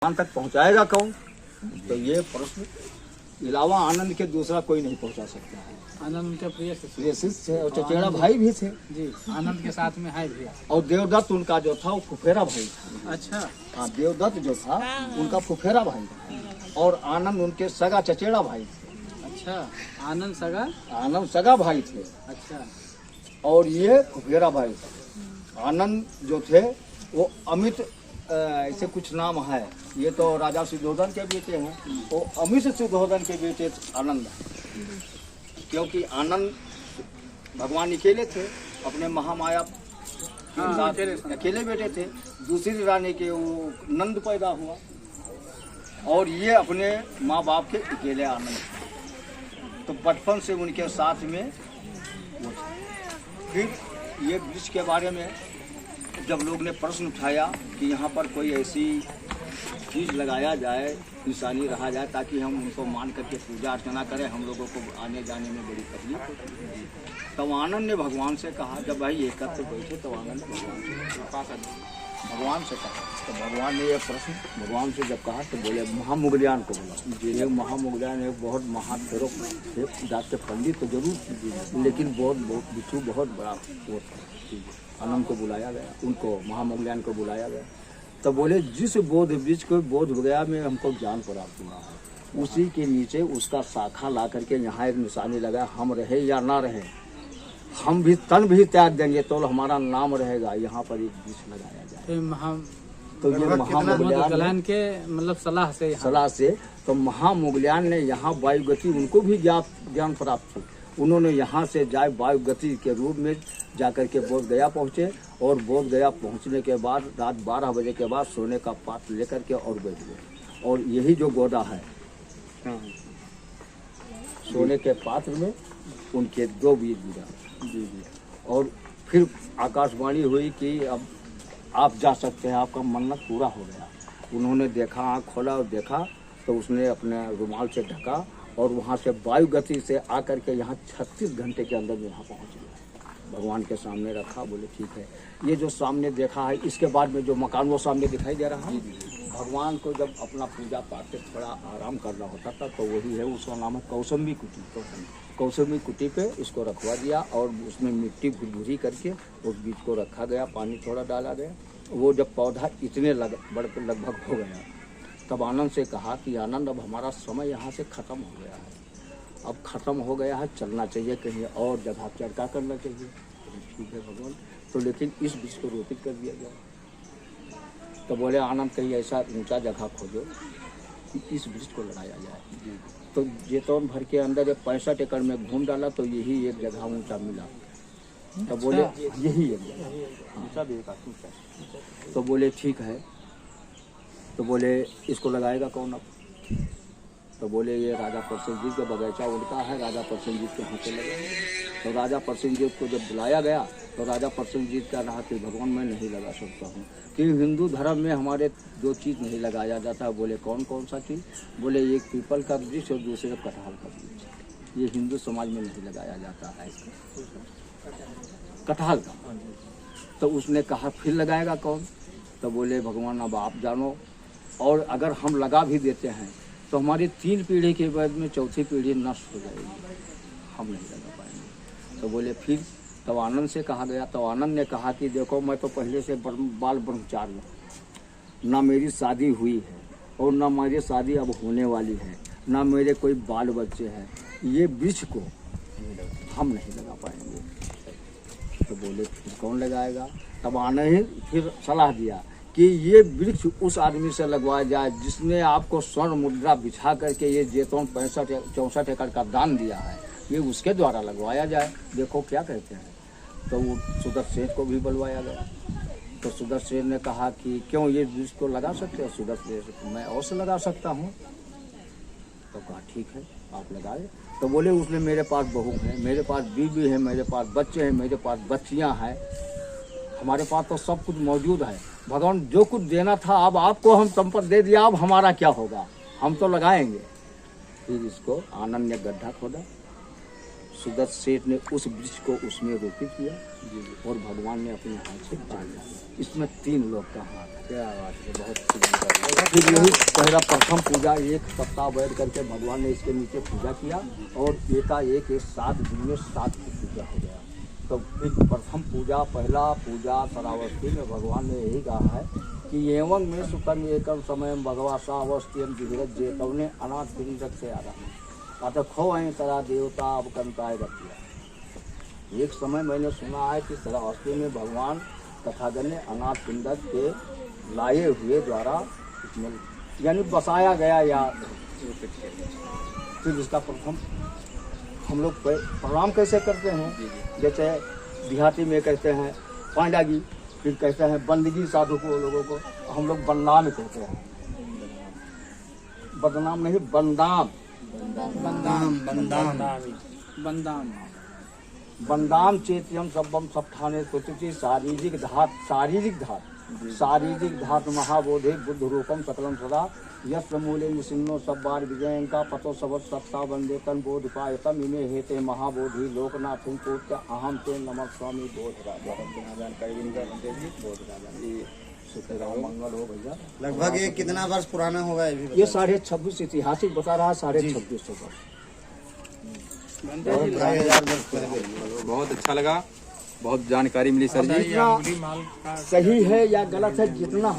भगवान तक पहुंचाएगा कौन? तो ये प्रश्न अलावा आनंद के दूसरा कोई नहीं पहुंचा सकता है। आनंद उनके प्रिय शिष्य थे और चचेरा भाई भी थे जी। आनंद के साथ में है भी। और देवदत्त उनका जो था वो फुफेरा भाई था। अच्छा। हाँ, देवदत्त जो था उनका फुफेरा भाई था और आनंद उनके सगा चचेरा भाई थे। अच्छा, आनंद सगा? आनंद सगा भाई थे। अच्छा। और ये फुफेरा भाई थे। आनंद जो थे वो अमित ऐसे कुछ नाम है, ये तो राजा सिद्धोधन के बेटे हैं, वो अमित सिद्धोधन के बेटे आनंद है। क्योंकि आनंद भगवान अकेले थे, अपने महामाया के साथ अकेले बेटे थे। दूसरी रानी के वो नंद पैदा हुआ और ये अपने माँ बाप के अकेले आनंद थे। तो बचपन से उनके साथ में वो थे। फिर ये वृक्ष के बारे में जब लोग ने प्रश्न उठाया कि यहाँ पर कोई ऐसी चीज़ लगाया जाए, निशानी रहा जाए, ताकि हम उनको मान करके पूजा अर्चना करें, हम लोगों को आने जाने में बड़ी तकलीफ होती है। तब आनंद ने भगवान से कहा, जब भाई एकत्र बैठे तो आनंद ने भगवान से कहा, तो भगवान ने यह प्रश्न भगवान से जब कहा तो बोले महामुगलियान को बोला। ये महामुगलियान एक बहुत महान जात के पंडित तो जरूर, लेकिन बहुत बिच्छू बहुत बड़ा वो था। आनंद को बुलाया गया, उनको महामुगलियान को बुलाया गया। तो बोले जिस बोध वृक्ष को बोध गया में हमको ज्ञान प्राप्त हुआ है, उसी के नीचे उसका शाखा ला करके यहाँ एक निशानी लगा, हम रहे या ना रहे, हम भी तन भी त्याग देंगे तो हमारा नाम रहेगा, यहाँ पर एक वृक्ष लगाया जाए। तो ये महामुगलियान के मतलब सलाह से तो महामुगलियान ने यहाँ वायुगति उनको भी ज्ञान प्राप्त हुआ। उन्होंने यहाँ से जाए वायुगति के रूप में जाकर के बोध गया पहुँचे और बोध गया पहुँचने के बाद रात 12 बजे के बाद सोने का पात्र लेकर के और बैठ गए। और यही जो गोदा है, सोने के पात्र में उनके 2 बीज गिरा। और फिर आकाशवाणी हुई कि अब आप जा सकते हैं, आपका मन्नत पूरा हो गया। उन्होंने देखा, आँख खोला और देखा तो उसने अपने रुमाल से ढका और वहाँ से वायु गति से आकर के यहाँ 36 घंटे के अंदर यहाँ पहुँच गया। भगवान के सामने रखा, बोले ठीक है। ये जो सामने देखा है, इसके बाद में जो मकान वो सामने दिखाई दे रहा है, भगवान को जब अपना पूजा पाठ से थोड़ा आराम करना होता था तो वही है, उसका नाम है कौसंबी कुटी। कौसंबी कुटी पे इसको रखवा दिया और उसमें मिट्टी भुरभुरी करके उस बीज को रखा गया, पानी थोड़ा डाला गया। वो जब पौधा इतने लगभग हो गया तब आनंद से कहा कि आनंद अब हमारा समय यहाँ से ख़त्म हो गया है, अब ख़त्म हो गया है, चलना चाहिए कहीं और जगह चर्चा करना चाहिए। ठीक है भगवान, तो लेकिन इस वृक्ष को रोपित कर दिया गया। तो बोले आनंद कहीं ऐसा ऊंचा जगह खोजो कि इस वृक्ष को लगाया जाए। तो जेतौन भर के अंदर 65 एकड़ में घूम डाला तो यही एक जगह ऊंचा मिला। तो बोले यही एक जगह, तो बोले ठीक है। तो बोले इसको लगाएगा कौन अब? तो बोले ये राजा परसेंजीत का बगीचा उनका है, राजा परसेंजीत के हाथ से लगा। तो राजा परसेंजीत को जब बुलाया गया तो राजा परसेंजीत का रहा कि भगवान मैं नहीं लगा सकता हूँ, कि हिंदू धर्म में हमारे 2 चीज़ नहीं लगाया जाता। बोले कौन कौन सा चीज़? बोले एक पीपल का वृक्ष और दूसरे कटहल का वृक्ष, ये हिंदू समाज में नहीं लगाया जाता है, कटहल का। तो उसने कहा फिर लगाएगा कौन? तो बोले भगवान अब आप जानो, और अगर हम लगा भी देते हैं तो हमारी 3 पीढ़ी के बाद में 4थी पीढ़ी नष्ट हो जाएगी, हम नहीं लगा पाएंगे। तो बोले फिर? तब आनंद से कहा गया। तो आनंद ने कहा कि देखो मैं तो पहले से बाल ब्रह्मचारी हूँ, ना मेरी शादी हुई है और ना मेरी शादी अब होने वाली है, ना मेरे कोई बाल बच्चे हैं, ये वृक्ष को हम नहीं लगा पाएंगे। तो बोले फिर कौन लगाएगा? तब आनंद ने फिर सलाह दिया कि ये वृक्ष उस आदमी से लगवाया जाए जिसने आपको स्वर्ण मुद्रा बिछा करके ये जेतौन 64 एकड़ का दान दिया है, ये उसके द्वारा लगवाया जाए, देखो क्या कहते हैं। तो वो सुदर्शन को भी बुलवाया गया। तो सुदर्शन ने कहा कि क्यों ये वृक्ष को लगा सकते हो? सुदर्शन मैं और से लगा सकता हूँ। तो कहा ठीक है आप लगाए। तो बोले उसने मेरे पास बहू है, मेरे पास बीवी है, मेरे पास बच्चे हैं, मेरे पास बच्चियाँ हैं, हमारे पास तो सब कुछ मौजूद है। भगवान जो कुछ देना था अब आपको हम संपत्ति दे दिया, अब हमारा क्या होगा, हम तो लगाएंगे। फिर इसको आनंद ने गड्ढा खोदा, सुदत्त सेठ ने उस वृक्ष को उसमें रोपित किया और भगवान ने अपने हाथ से काट दिया। इसमें 3 लोग का हाथ है। क्या बात है, बहुत फिर यही पहला प्रथम पूजा 1 सप्ताह बैठ करके भगवान ने इसके नीचे पूजा किया और एकाएक 7 दिन में 7 की पूजा हो गया। तो फिर प्रथम पूजा पहला पूजा शरावस्ती में भगवान ने यही कहा है कि एवं में सुतन एकम समय भगवा सावस्त्यम विहरत जेतव ने अनाथ पिंडक से आ रहा तो खो है तरा देवता अब कंताय रख दिया। एक समय मैंने सुना है कि शरावस्ती में भगवान तथागत ने अनाथ पिंडक के लाए हुए द्वारा इसमें यानी बसाया गया या फिर इसका प्रथम हम लोग प्रणाम कैसे करते हैं, जैसे देहाती में कहते हैं पांडागी, फिर कहते हैं बंदगी साधु को लोगों को हम लोग बंदाम कहते हैं, बदनाम नहीं बंदाम बंदाम बंदाम चेत्यम सबम सब ठाने कुछ शारीरिक धात महाबोधि बुद्ध रूपम सकलम सदा यत्र मूले निसिन्नो सब बार विजयंका पतो सबत सत्ता वंदे तन बोध पायतम इमे हेते महाबोधि लोकनाथ कोट्य अहम ते नमः स्वामी बोध राजा मंगल हो भैया। लगभग ये कितना वर्ष पुराना होगा ये 26.5 ऐतिहासिक बता रहा है 26.5 वर्ष। बहुत अच्छा लगा, बहुत जानकारी मिली सर जी। जितना सही है या गलत है जितना